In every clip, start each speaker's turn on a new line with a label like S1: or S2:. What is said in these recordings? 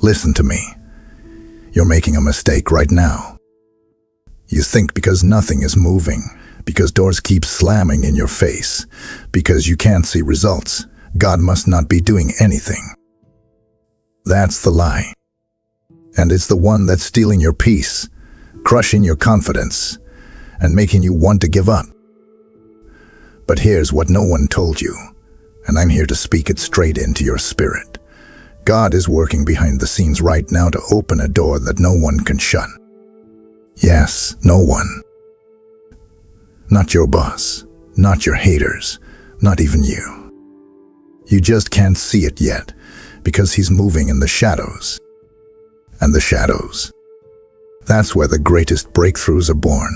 S1: Listen to me. You're making a mistake right now. You think because nothing is moving, because doors keep slamming in your face, because you can't see results, God must not be doing anything. That's the lie. And it's the one that's stealing your peace, crushing your confidence, and making you want to give up. But here's what no one told you, and I'm here to speak it straight into your spirit. God is working behind the scenes right now to open a door that no one can shut. Yes, no one. Not your boss, not your haters, not even you. You just can't see it yet because He's moving in the shadows. And the shadows, that's where the greatest breakthroughs are born.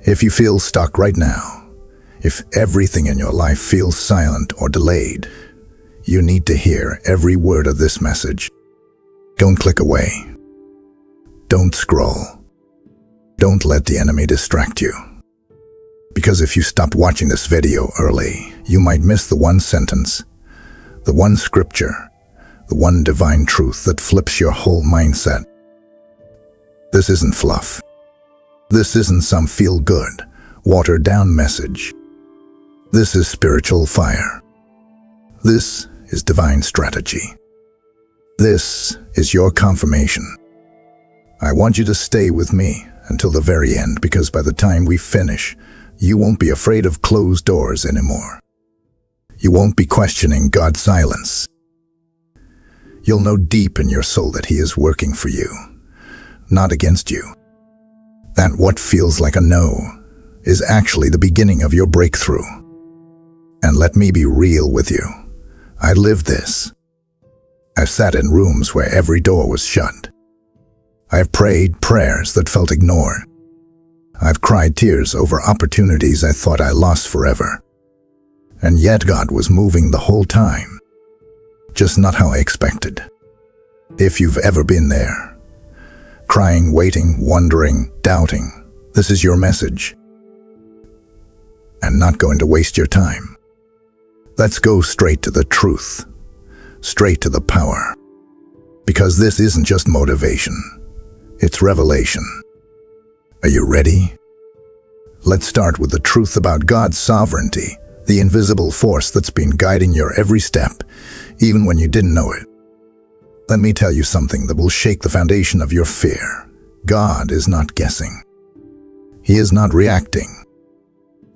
S1: If you feel stuck right now, if everything in your life feels silent or delayed, you need to hear every word of this message. Don't click away. Don't scroll. Don't let the enemy distract you. Because if you stop watching this video early, you might miss the one sentence, the one scripture, the one divine truth that flips your whole mindset. This isn't fluff. This isn't some feel-good, watered-down message. This is spiritual fire. This is divine strategy. This is your confirmation. I want you to stay with me until the very end, because by the time we finish, you won't be afraid of closed doors anymore. You won't be questioning God's silence. You'll know deep in your soul that He is working for you, not against you. That what feels like a no is actually the beginning of your breakthrough. And let me be real with you. I lived this. I've sat in rooms where every door was shut. I've prayed prayers that felt ignored. I've cried tears over opportunities I thought I lost forever. And yet God was moving the whole time. Just not how I expected. If you've ever been there, crying, waiting, wondering, doubting, this is your message. And not going to waste your time. Let's go straight to the truth, straight to the power. Because this isn't just motivation, it's revelation. Are you ready? Let's start with the truth about God's sovereignty, the invisible force that's been guiding your every step, even when you didn't know it. Let me tell you something that will shake the foundation of your fear. God is not guessing. He is not reacting.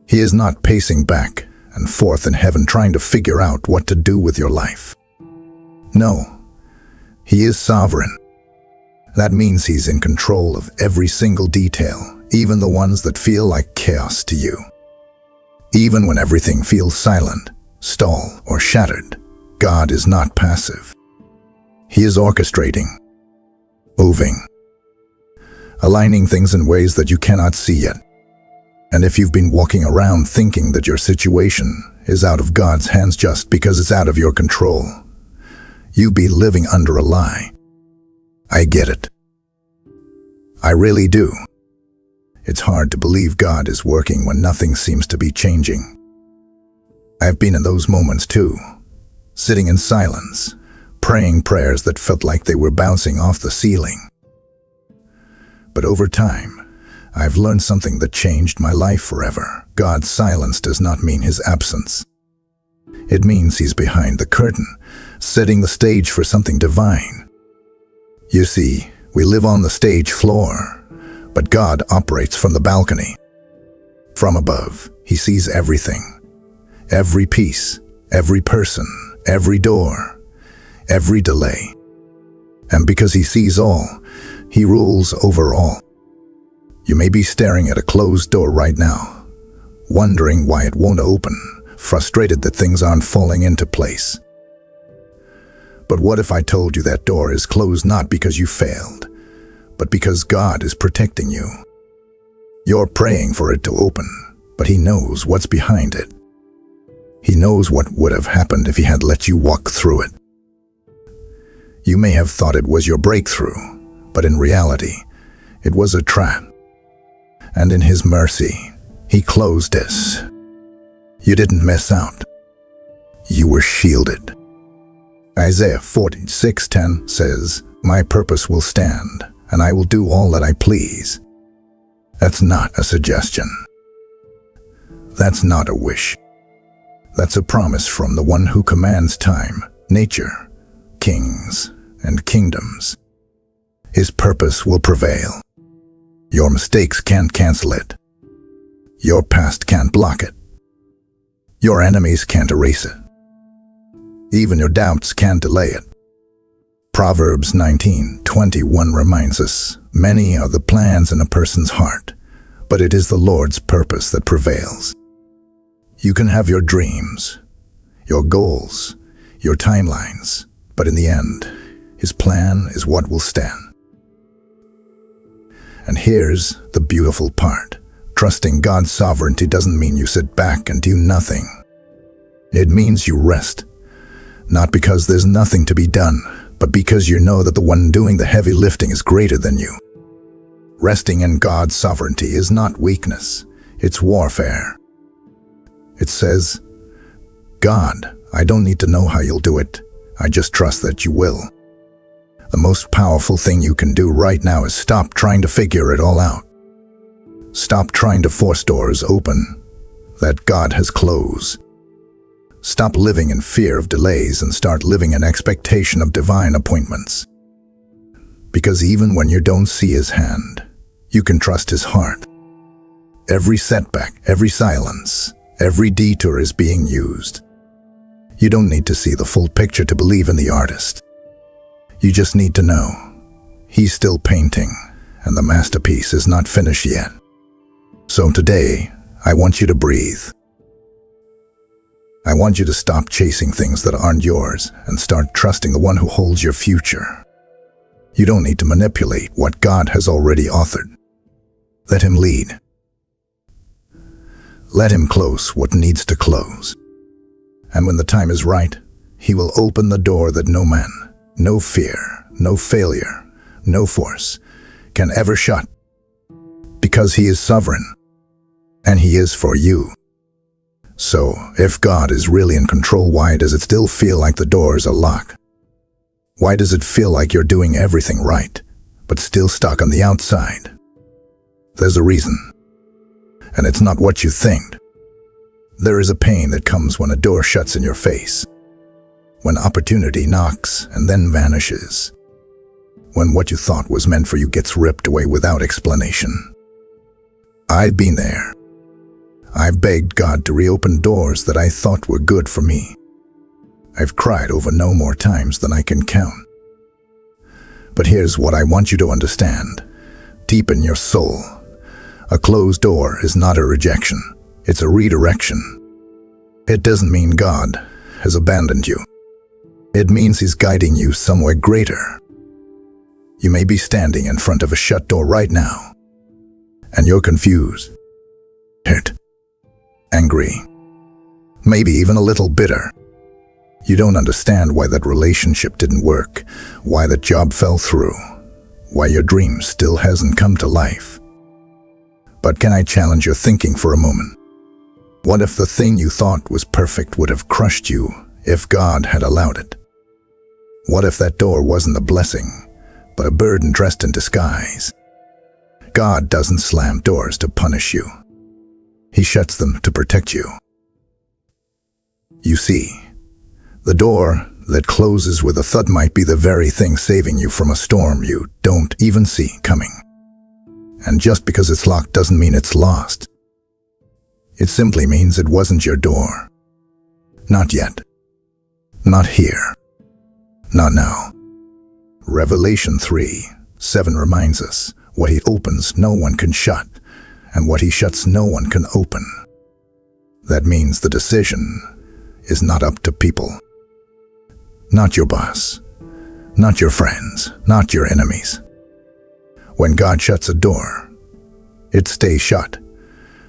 S1: He is not pacing back and forth in heaven trying to figure out what to do with your life. No, He is sovereign. That means He's in control of every single detail, even the ones that feel like chaos to you. Even when everything feels silent, stalled, or shattered, God is not passive. He is orchestrating, moving, aligning things in ways that you cannot see yet. And if you've been walking around thinking that your situation is out of God's hands just because it's out of your control, you be living under a lie. I get it. I really do. It's hard to believe God is working when nothing seems to be changing. I've been in those moments too, sitting in silence, praying prayers that felt like they were bouncing off the ceiling. But over time, I've learned something that changed my life forever. God's silence does not mean His absence. It means He's behind the curtain, setting the stage for something divine. You see, we live on the stage floor, but God operates from the balcony. From above, He sees everything. Every piece, every person, every door, every delay. And because He sees all, He rules over all. You may be staring at a closed door right now, wondering why it won't open, frustrated that things aren't falling into place. But what if I told you that door is closed not because you failed, but because God is protecting you? You're praying for it to open, but He knows what's behind it. He knows what would have happened if He had let you walk through it. You may have thought it was your breakthrough, but in reality, it was a trap. And in His mercy, He closed this. You didn't miss out. You were shielded. Isaiah 46:10 says, "My purpose will stand, and I will do all that I please." That's not a suggestion. That's not a wish. That's a promise from the one who commands time, nature, kings, and kingdoms. His purpose will prevail. Your mistakes can't cancel it. Your past can't block it. Your enemies can't erase it. Even your doubts can't delay it. Proverbs 19:21 reminds us, "Many are the plans in a person's heart, but it is the Lord's purpose that prevails." You can have your dreams, your goals, your timelines, but in the end, His plan is what will stand. And here's the beautiful part. Trusting God's sovereignty doesn't mean you sit back and do nothing. It means you rest. Not because there's nothing to be done, but because you know that the one doing the heavy lifting is greater than you. Resting in God's sovereignty is not weakness, it's warfare. It says, "God, I don't need to know how you'll do it. I just trust that you will." The most powerful thing you can do right now is stop trying to figure it all out. Stop trying to force doors open that God has closed. Stop living in fear of delays and start living in expectation of divine appointments. Because even when you don't see His hand, you can trust His heart. Every setback, every silence, every detour is being used. You don't need to see the full picture to believe in the artist. You just need to know He's still painting, and the masterpiece is not finished yet. So today, I want you to breathe. I want you to stop chasing things that aren't yours and start trusting the one who holds your future. You don't need to manipulate what God has already authored. Let Him lead. Let Him close what needs to close. And when the time is right, He will open the door that no man, no fear, no failure, no force can ever shut. Because He is sovereign, and He is for you. So, if God is really in control, why does it still feel like the doors are locked? Why does it feel like you're doing everything right, but still stuck on the outside? There's a reason. And it's not what you think. There is a pain that comes when a door shuts in your face. When opportunity knocks and then vanishes. When what you thought was meant for you gets ripped away without explanation. I've been there. I've begged God to reopen doors that I thought were good for me. I've cried over no more times than I can count. But here's what I want you to understand. Deep in your soul, a closed door is not a rejection. It's a redirection. It doesn't mean God has abandoned you. It means He's guiding you somewhere greater. You may be standing in front of a shut door right now, and you're confused, hurt, angry, maybe even a little bitter. You don't understand why that relationship didn't work, why that job fell through, why your dream still hasn't come to life. But can I challenge your thinking for a moment? What if the thing you thought was perfect would have crushed you if God had allowed it? What if that door wasn't a blessing, but a burden dressed in disguise? God doesn't slam doors to punish you. He shuts them to protect you. You see, the door that closes with a thud might be the very thing saving you from a storm you don't even see coming. And just because it's locked doesn't mean it's lost. It simply means it wasn't your door. Not yet. Not here. Not now. Revelation 3:7 reminds us, what He opens no one can shut, and what He shuts no one can open. That means the decision is not up to people. Not your boss. Not your friends. Not your enemies. When God shuts a door, it stays shut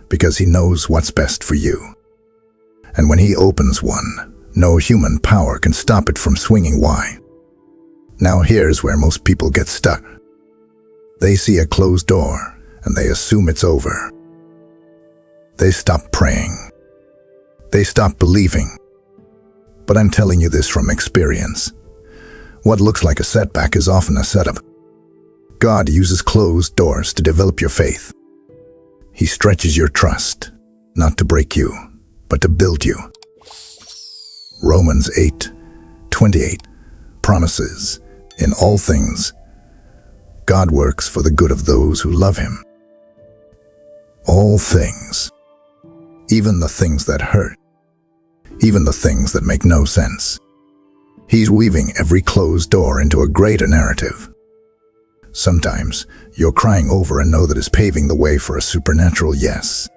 S1: because He knows what's best for you. And when He opens one, no human power can stop it from swinging wide. Now here's where most people get stuck. They see a closed door and they assume it's over. They stop praying. They stop believing. But I'm telling you this from experience. What looks like a setback is often a setup. God uses closed doors to develop your faith. He stretches your trust, not to break you, but to build you. Romans 8:28 promises, in all things, God works for the good of those who love Him. All things, even the things that hurt, even the things that make no sense. He's weaving every closed door into a greater narrative. Sometimes you're crying over and know that is paving the way for a supernatural yes.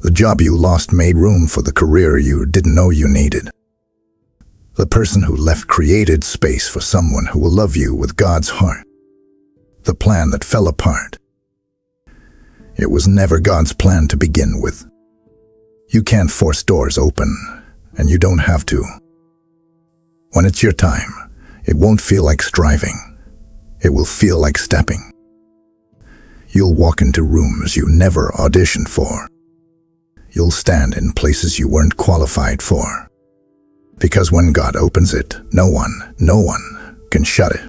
S1: The job you lost made room for the career you didn't know you needed. The person who left created space for someone who will love you with God's heart. The plan that fell apart, it was never God's plan to begin with. You can't force doors open, and you don't have to. When it's your time, it won't feel like striving. It will feel like stepping. You'll walk into rooms you never auditioned for. You'll stand in places you weren't qualified for. Because when God opens it, no one can shut it.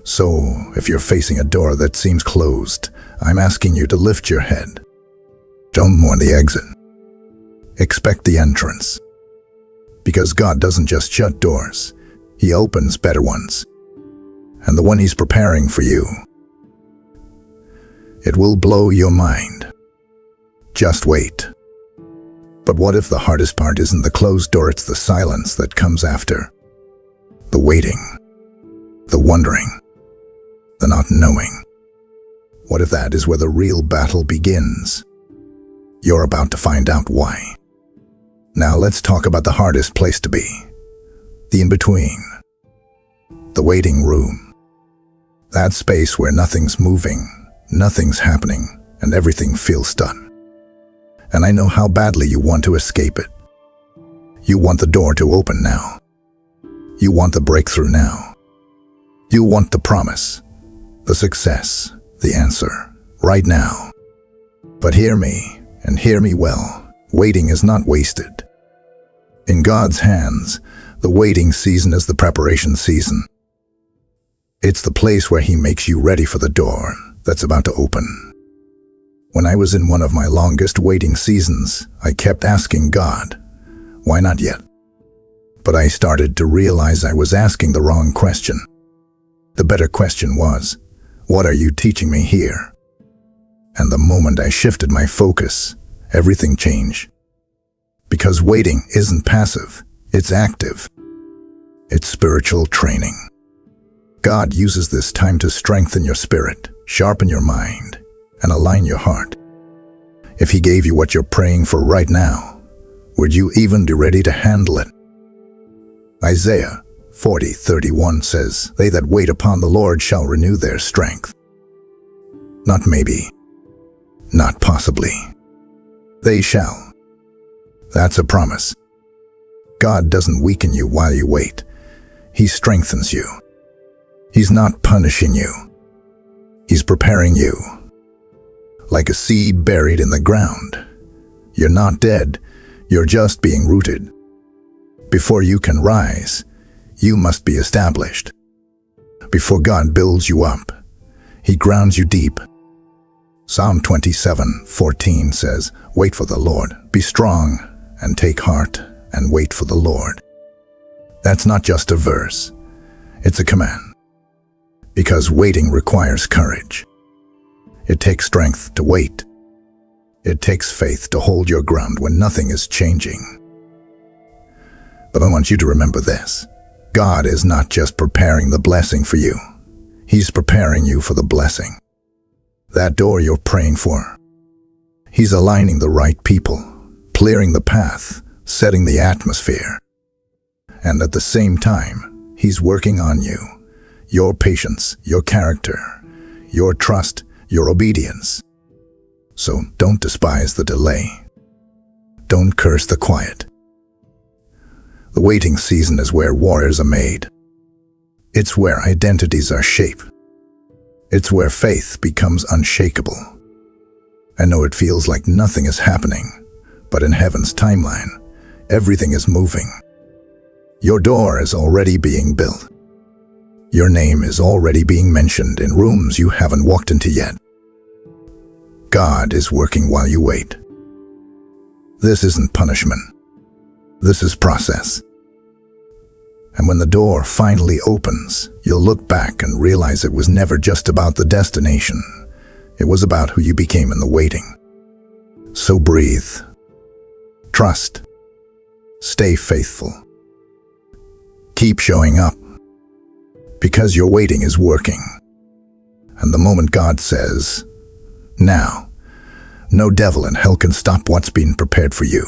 S1: So, if you're facing a door that seems closed, I'm asking you to lift your head. Don't mourn the exit. Expect the entrance. Because God doesn't just shut doors, He opens better ones. And the one He's preparing for you, it will blow your mind. Just wait. But what if the hardest part isn't the closed door, it's the silence that comes after? The waiting, the wondering, the not knowing. What if that is where the real battle begins? You're about to find out why. Now let's talk about the hardest place to be. The in-between. The waiting room. That space where nothing's moving, nothing's happening, and everything feels stuck. And I know how badly you want to escape it. You want the door to open now. You want the breakthrough now. You want the promise, the success, the answer, right now. But hear me, and hear me well. Waiting is not wasted. In God's hands, the waiting season is the preparation season. It's the place where He makes you ready for the door that's about to open. When I was in one of my longest waiting seasons, I kept asking God, why not yet? But I started to realize I was asking the wrong question. The better question was, what are you teaching me here? And the moment I shifted my focus, everything changed. Because waiting isn't passive, it's active. It's spiritual training. God uses this time to strengthen your spirit, sharpen your mind, and align your heart. If He gave you what you're praying for right now, would you even be ready to handle it? Isaiah 40:31 says, "They that wait upon the Lord shall renew their strength." Not maybe, not possibly. They shall. That's a promise. God doesn't weaken you while you wait. He strengthens you. He's not punishing you. He's preparing you. Like a seed buried in the ground. You're not dead. You're just being rooted. Before you can rise, you must be established. Before God builds you up, He grounds you deep. Psalm 27:14 says, "Wait for the Lord, be strong, and take heart, and wait for the Lord." That's not just a verse, it's a command. Because waiting requires courage. It takes strength to wait. It takes faith to hold your ground when nothing is changing. But I want you to remember this. God is not just preparing the blessing for you. He's preparing you for the blessing. That door you're praying for. He's aligning the right people, clearing the path, setting the atmosphere. And at the same time, He's working on you. Your patience, your character, your trust, your obedience. So don't despise the delay. Don't curse the quiet. The waiting season is where warriors are made. It's where identities are shaped. It's where faith becomes unshakable. I know it feels like nothing is happening, but in heaven's timeline, everything is moving. Your door is already being built. Your name is already being mentioned in rooms you haven't walked into yet. God is working while you wait. This isn't punishment. This is process. And when the door finally opens, you'll look back and realize it was never just about the destination. It was about who you became in the waiting. So breathe. Trust. Stay faithful. Keep showing up. Because your waiting is working. And the moment God says, "Now," no devil in hell can stop what's been prepared for you.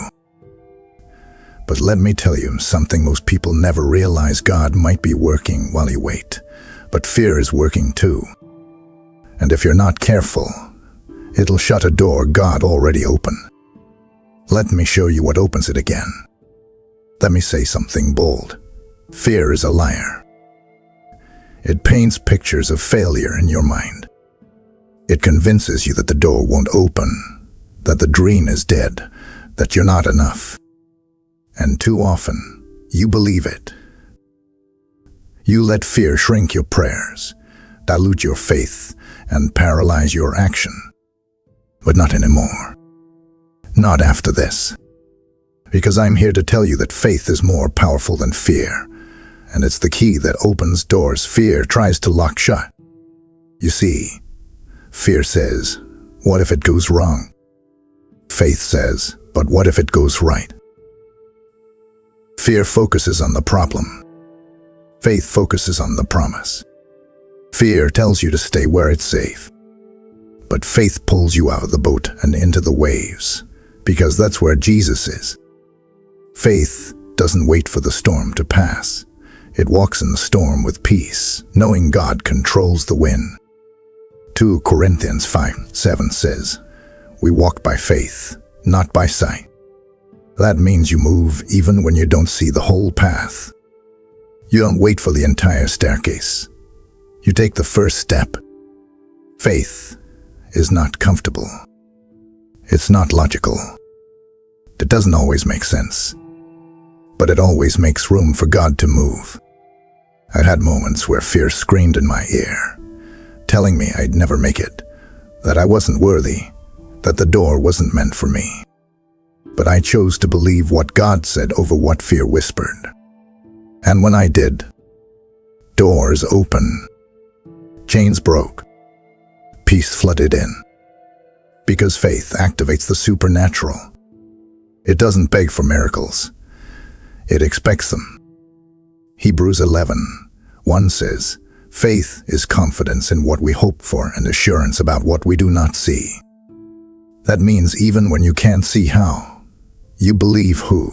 S1: But let me tell you something most people never realize. God might be working while you wait, but fear is working too. And if you're not careful, it'll shut a door God already opened. Let me show you what opens it again. Let me say something bold. Fear is a liar. It paints pictures of failure in your mind. It convinces you that the door won't open, that the dream is dead, that you're not enough. And too often, you believe it. You let fear shrink your prayers, dilute your faith, and paralyze your action. But not anymore. Not after this. Because I'm here to tell you that faith is more powerful than fear. And it's the key that opens doors fear tries to lock shut. You see, fear says, "What if it goes wrong?" Faith says, "But what if it goes right?" Fear focuses on the problem. Faith focuses on the promise. Fear tells you to stay where it's safe. But faith pulls you out of the boat and into the waves, because that's where Jesus is. Faith doesn't wait for the storm to pass. It walks in the storm with peace, knowing God controls the wind. 2 Corinthians 5:7 says, "We walk by faith, not by sight." That means you move even when you don't see the whole path. You don't wait for the entire staircase. You take the first step. Faith is not comfortable. It's not logical. It doesn't always make sense. But it always makes room for God to move. I've had moments where fear screamed in my ear, telling me I'd never make it, that I wasn't worthy, that the door wasn't meant for me. But I chose to believe what God said over what fear whispered. And when I did, doors opened, chains broke, peace flooded in. Because faith activates the supernatural. It doesn't beg for miracles. It expects them. Hebrews 11:1 says, "Faith is confidence in what we hope for and assurance about what we do not see." That means even when you can't see how, you believe who.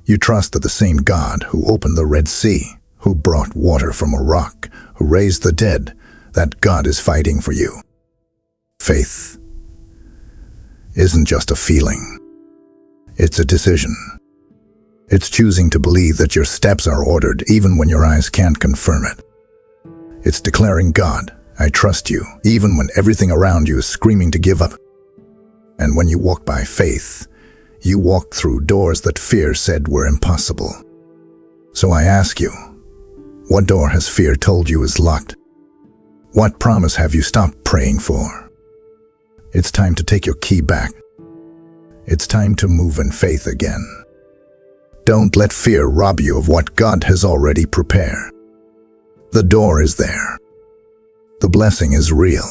S1: You trust that the same God who opened the Red Sea, who brought water from a rock, who raised the dead, that God is fighting for you. Faith isn't just a feeling. It's a decision. It's choosing to believe that your steps are ordered even when your eyes can't confirm it. It's declaring, "God, I trust you," even when everything around you is screaming to give up. And when you walk by faith, you walk through doors that fear said were impossible. So I ask you, what door has fear told you is locked? What promise have you stopped praying for? It's time to take your key back. It's time to move in faith again. Don't let fear rob you of what God has already prepared. The door is there. The blessing is real.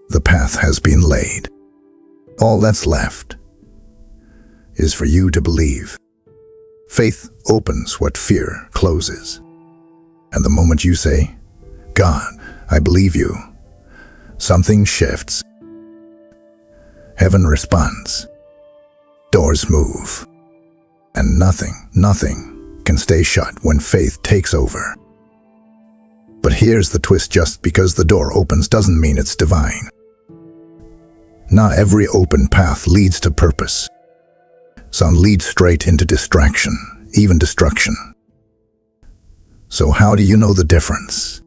S1: The path has been laid. All that's left is for you to believe. Faith opens what fear closes. And the moment you say, "God, I believe you," something shifts. Heaven responds. Doors move. And nothing can stay shut when faith takes over. But here's the twist: just because the door opens doesn't mean it's divine. Not every open path leads to purpose. Some lead straight into distraction, even destruction. So how do you know the difference?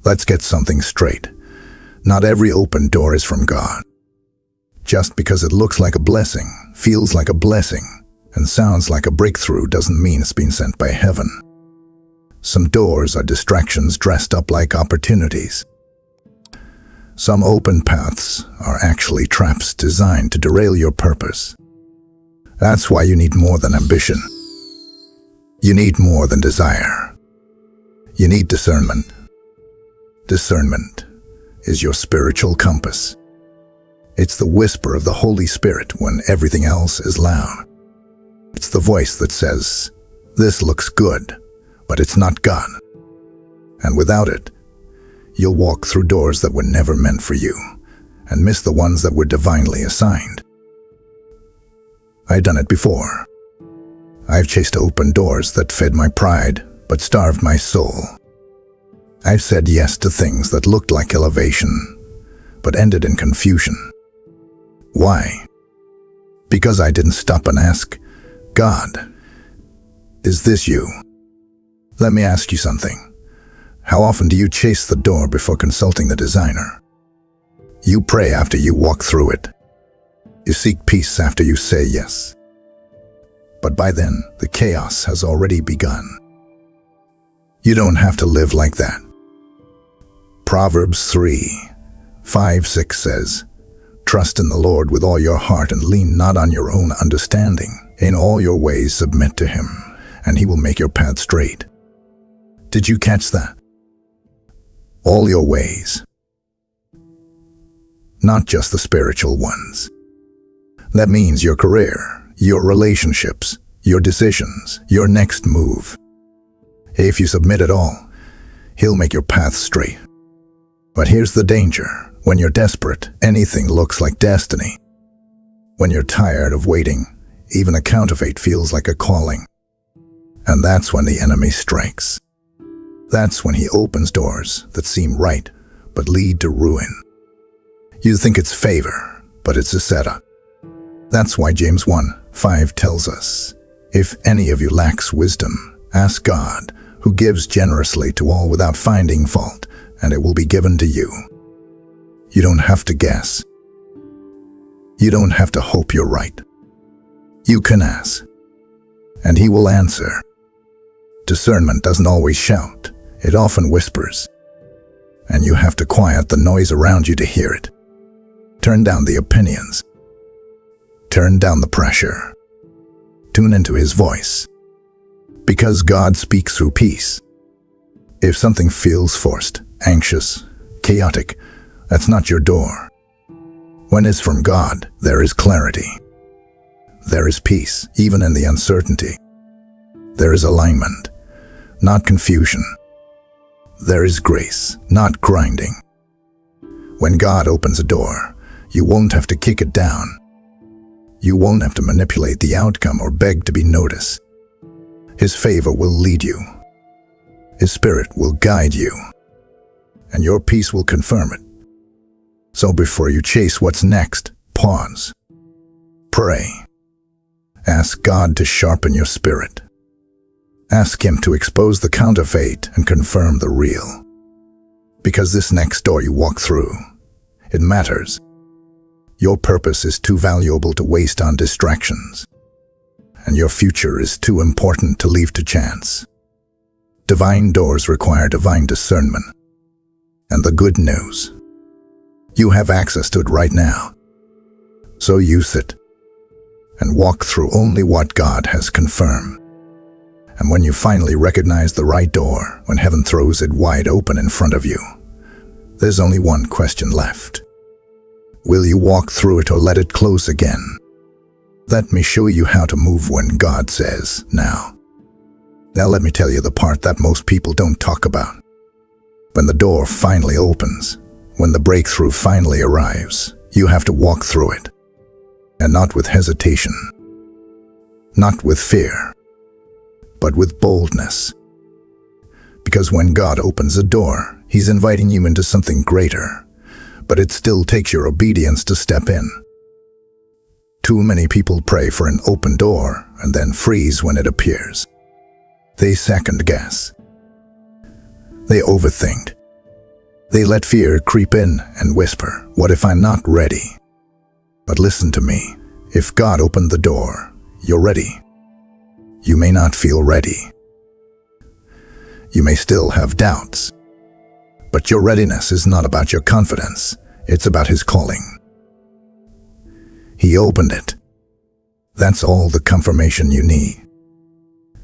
S1: Let's get something straight. Not every open door is from God. Just because it looks like a blessing, feels like a blessing, and sounds like a breakthrough doesn't mean it's been sent by heaven. Some doors are distractions dressed up like opportunities. Some open paths are actually traps designed to derail your purpose. That's why you need more than ambition. You need more than desire. You need discernment. Discernment is your spiritual compass. It's the whisper of the Holy Spirit when everything else is loud. It's the voice that says, "This looks good, but it's not God." And without it, you'll walk through doors that were never meant for you and miss the ones that were divinely assigned. I've done it before. I've chased open doors that fed my pride but starved my soul. I've said yes to things that looked like elevation but ended in confusion. Why? Because I didn't stop and ask, "God, is this you?" Let me ask you something. How often do you chase the door before consulting the designer? You pray after you walk through it. You seek peace after you say yes. But by then, the chaos has already begun. You don't have to live like that. Proverbs 3:5-6 says, "Trust in the Lord with all your heart and lean not on your own understanding. In all your ways submit to him, and he will make your path straight." Did you catch that? All your ways. Not just the spiritual ones. That means your career, your relationships, your decisions, your next move. If you submit it all, he'll make your path straight. But here's the danger. When you're desperate, anything looks like destiny. When you're tired of waiting, even a counterfeit feels like a calling. And that's when the enemy strikes. That's when he opens doors that seem right, but lead to ruin. You think it's favor, but it's a setup. That's why James 1:5 tells us, "If any of you lacks wisdom, ask God, who gives generously to all without finding fault, and it will be given to you." You don't have to guess. You don't have to hope you're right. You can ask, and he will answer. Discernment doesn't always shout. It often whispers. And you have to quiet the noise around you to hear it. Turn down the opinions. Turn down the pressure. Tune into his voice. Because God speaks through peace. If something feels forced, anxious, chaotic, that's not your door. When it's from God, there is clarity. There is peace, even in the uncertainty. There is alignment, not confusion. There is grace, not grinding. When God opens a door, you won't have to kick it down. You won't have to manipulate the outcome or beg to be noticed. His favor will lead you. His Spirit will guide you. And your peace will confirm it. So before you chase what's next, pause. Pray. Ask God to sharpen your spirit. Ask him to expose the counterfeit and confirm the real. Because this next door you walk through, it matters. Your purpose is too valuable to waste on distractions. And your future is too important to leave to chance. Divine doors require divine discernment. And the good news, you have access to it right now. So use it and walk through only what God has confirmed. And when you finally recognize the right door, when heaven throws it wide open in front of you, there's only one question left. Will you walk through it or let it close again? Let me show you how to move when God says, "Now." Now let me tell you the part that most people don't talk about. When the door finally opens, when the breakthrough finally arrives, you have to walk through it. And not with hesitation, not with fear, but with boldness. Because when God opens a door, he's inviting you into something greater, but it still takes your obedience to step in. Too many people pray for an open door and then freeze when it appears. They second guess. They overthink. They let fear creep in and whisper, "What if I'm not ready?" But listen to me. If God opened the door, you're ready. You may not feel ready. You may still have doubts. But your readiness is not about your confidence. It's about His calling. He opened it. That's all the confirmation you need.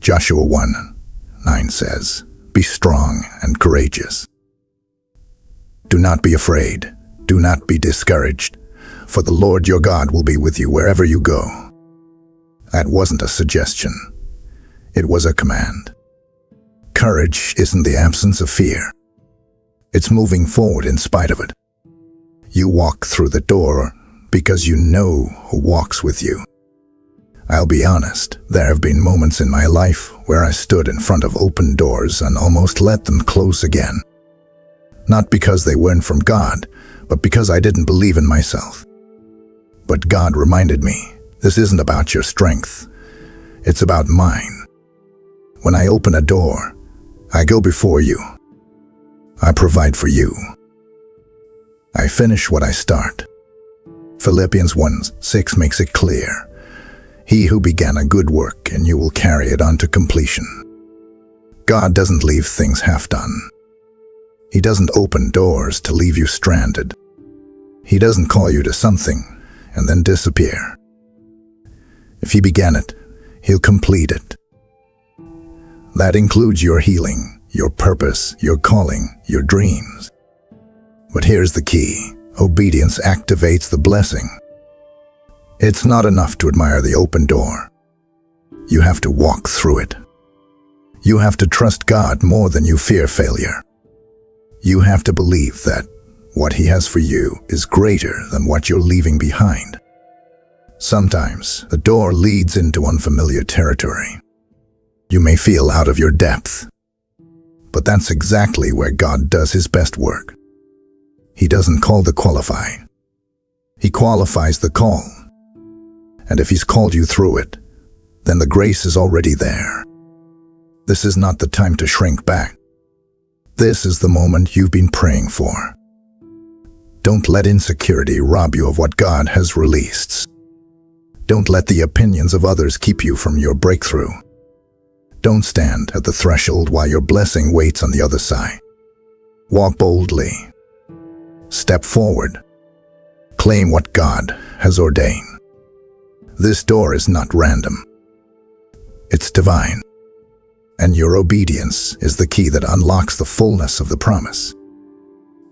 S1: Joshua 1:9 says, "Be strong and courageous. Do not be afraid. Do not be discouraged, for the Lord your God will be with you wherever you go." That wasn't a suggestion. It was a command. Courage isn't the absence of fear. It's moving forward in spite of it. You walk through the door because you know who walks with you. I'll be honest, there have been moments in my life where I stood in front of open doors and almost let them close again. Not because they weren't from God, but because I didn't believe in myself. But God reminded me, this isn't about your strength. It's about mine. When I open a door, I go before you. I provide for you. I finish what I start. Philippians 1:6 makes it clear. He who began a good work and you will carry it on to completion. God doesn't leave things half done. He doesn't open doors to leave you stranded. He doesn't call you to something and then disappear. If He began it, He'll complete it. That includes your healing, your purpose, your calling, your dreams. But here's the key. Obedience activates the blessing. It's not enough to admire the open door. You have to walk through it. You have to trust God more than you fear failure. You have to believe that what He has for you is greater than what you're leaving behind. Sometimes the door leads into unfamiliar territory. You may feel out of your depth, but that's exactly where God does His best work. He doesn't call the qualified. He qualifies the call. And if He's called you through it, then the grace is already there. This is not the time to shrink back. This is the moment you've been praying for. Don't let insecurity rob you of what God has released. Don't let the opinions of others keep you from your breakthrough. Don't stand at the threshold while your blessing waits on the other side. Walk boldly. Step forward. Claim what God has ordained. This door is not random. It's divine. And your obedience is the key that unlocks the fullness of the promise.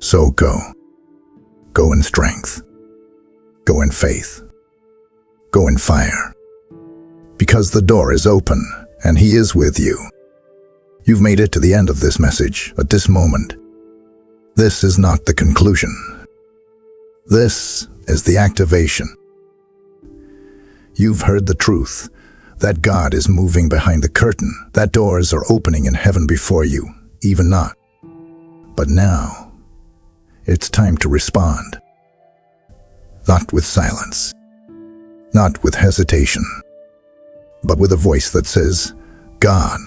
S1: So go. Go in strength. Go in faith. Go in fire. Because the door is open and He is with you. You've made it to the end of this message at this moment. This is not the conclusion. This is the activation. You've heard the truth, that God is moving behind the curtain, that doors are opening in heaven before you, even not. But now, it's time to respond. Not with silence, not with hesitation, but with a voice that says, God,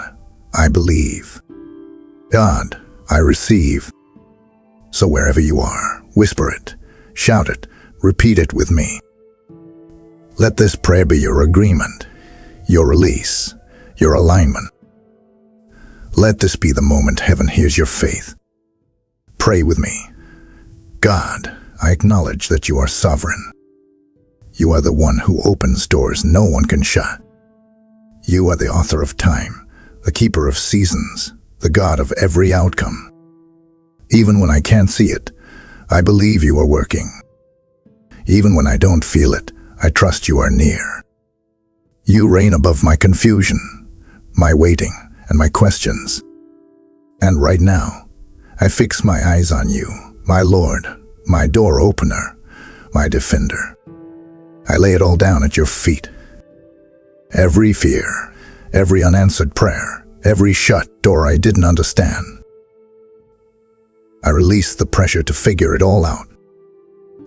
S1: I believe. God, I receive. So wherever you are, whisper it, shout it, repeat it with me. Let this prayer be your agreement, your release, your alignment. Let this be the moment heaven hears your faith. Pray with me. God, I acknowledge that you are sovereign. You are the one who opens doors no one can shut. You are the author of time, the keeper of seasons, the God of every outcome. Even when I can't see it, I believe you are working. Even when I don't feel it, I trust you are near. You reign above my confusion, my waiting, and my questions. And right now, I fix my eyes on you, my Lord, my door opener, my defender. I lay it all down at your feet. Every fear, every unanswered prayer, every shut door I didn't understand. I release the pressure to figure it all out.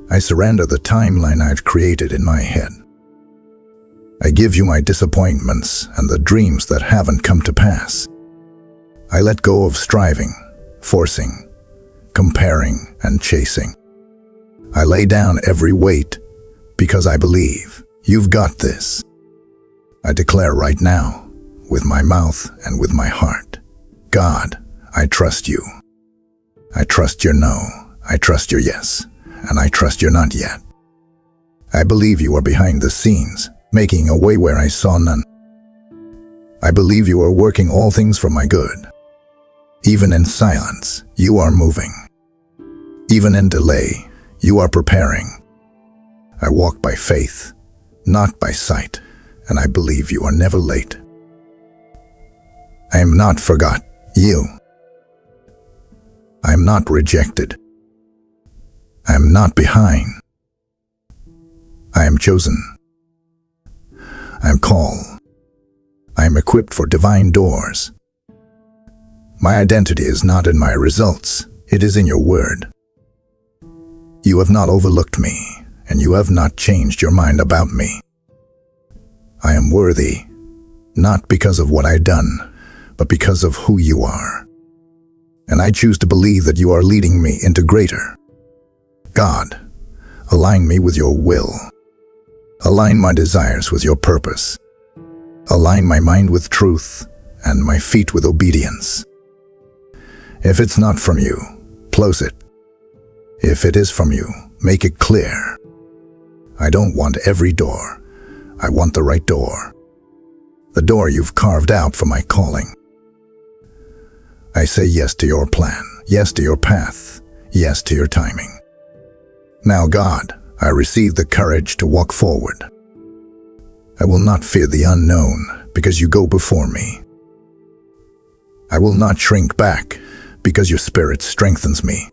S1: I surrender the timeline I've created in my head. I give you my disappointments and the dreams that haven't come to pass. I let go of striving, forcing, comparing, and chasing. I lay down every weight because I believe you've got this. I declare right now, with my mouth and with my heart. God, I trust you. I trust your no. I trust your yes. And I trust your not yet. I believe you are behind the scenes, making a way where I saw none. I believe you are working all things for my good. Even in silence, you are moving. Even in delay, you are preparing. I walk by faith, not by sight, and I believe you are never late. I am not forgot you. I am not rejected. I am not behind. I am chosen. I am called. I am equipped for divine doors. My identity is not in my results, it is in your word. You have not overlooked me, and you have not changed your mind about me. I am worthy, not because of what I've done, but because of who you are. And I choose to believe that you are leading me into greater. God, align me with your will. Align my desires with your purpose. Align my mind with truth and my feet with obedience. If it's not from you, close it. If it is from you, make it clear. I don't want every door. I want the right door. The door you've carved out for my calling. I say yes to your plan, yes to your path, yes to your timing. Now, God, I receive the courage to walk forward. I will not fear the unknown because you go before me. I will not shrink back because your Spirit strengthens me.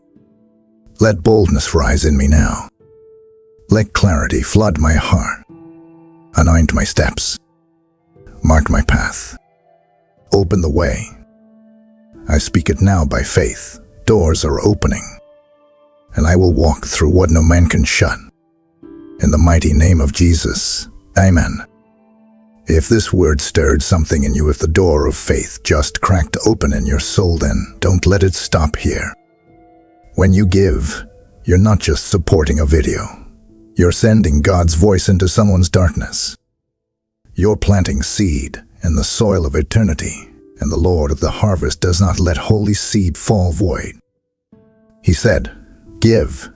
S1: Let boldness rise in me now. Let clarity flood my heart. Anoint my steps. Mark my path. Open the way. I speak it now by faith. Doors are opening, and I will walk through what no man can shut. In the mighty name of Jesus, amen. If this word stirred something in you, if the door of faith just cracked open in your soul, then don't let it stop here. When you give, you're not just supporting a video. You're sending God's voice into someone's darkness. You're planting seed in the soil of eternity, and the Lord of the harvest does not let holy seed fall void. He said, "Give,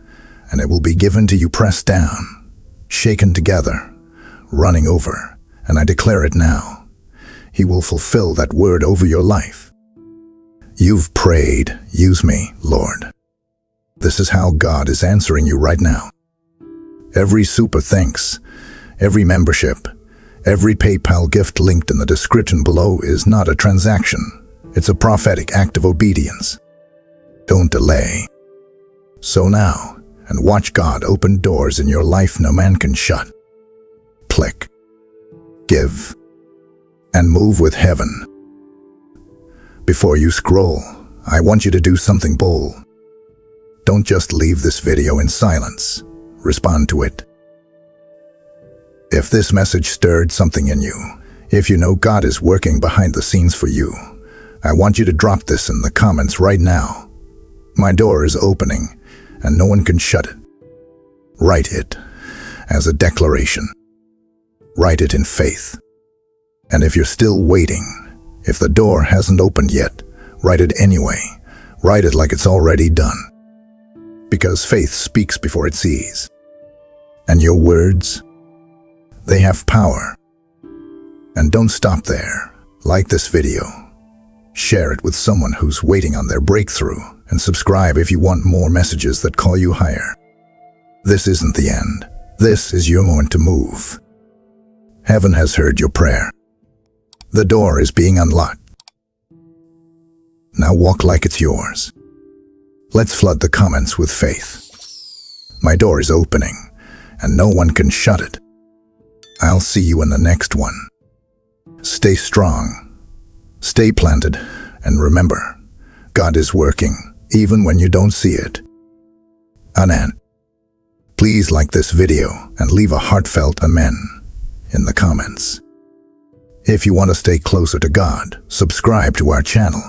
S1: and it will be given to you, pressed down, shaken together, running over." And I declare it now. He will fulfill that word over your life. You've prayed, "Use me, Lord." This is how God is answering you right now. Every super thanks, every membership, every PayPal gift linked in the description below is not a transaction. It's a prophetic act of obedience. Don't delay. Sow now and watch God open doors in your life no man can shut. Click. Give, and move with heaven. Before you scroll, I want you to do something bold. Don't just leave this video in silence. Respond to it. If this message stirred something in you, if you know God is working behind the scenes for you, I want you to drop this in the comments right now. My door is opening, and no one can shut it. Write it as a declaration. Write it in faith. And if you're still waiting, if the door hasn't opened yet, write it anyway. Write it like it's already done. Because faith speaks before it sees. And your words, they have power. And don't stop there. Like this video. Share it with someone who's waiting on their breakthrough, and subscribe if you want more messages that call you higher. This isn't the end. This is your moment to move. Heaven has heard your prayer. The door is being unlocked. Now walk like it's yours. Let's flood the comments with faith. My door is opening, and no one can shut it. I'll see you in the next one. Stay strong, stay planted, and remember, God is working, even when you don't see it. Amen. Please like this video and leave a heartfelt amen in the comments. If you want to stay closer to God, subscribe to our channel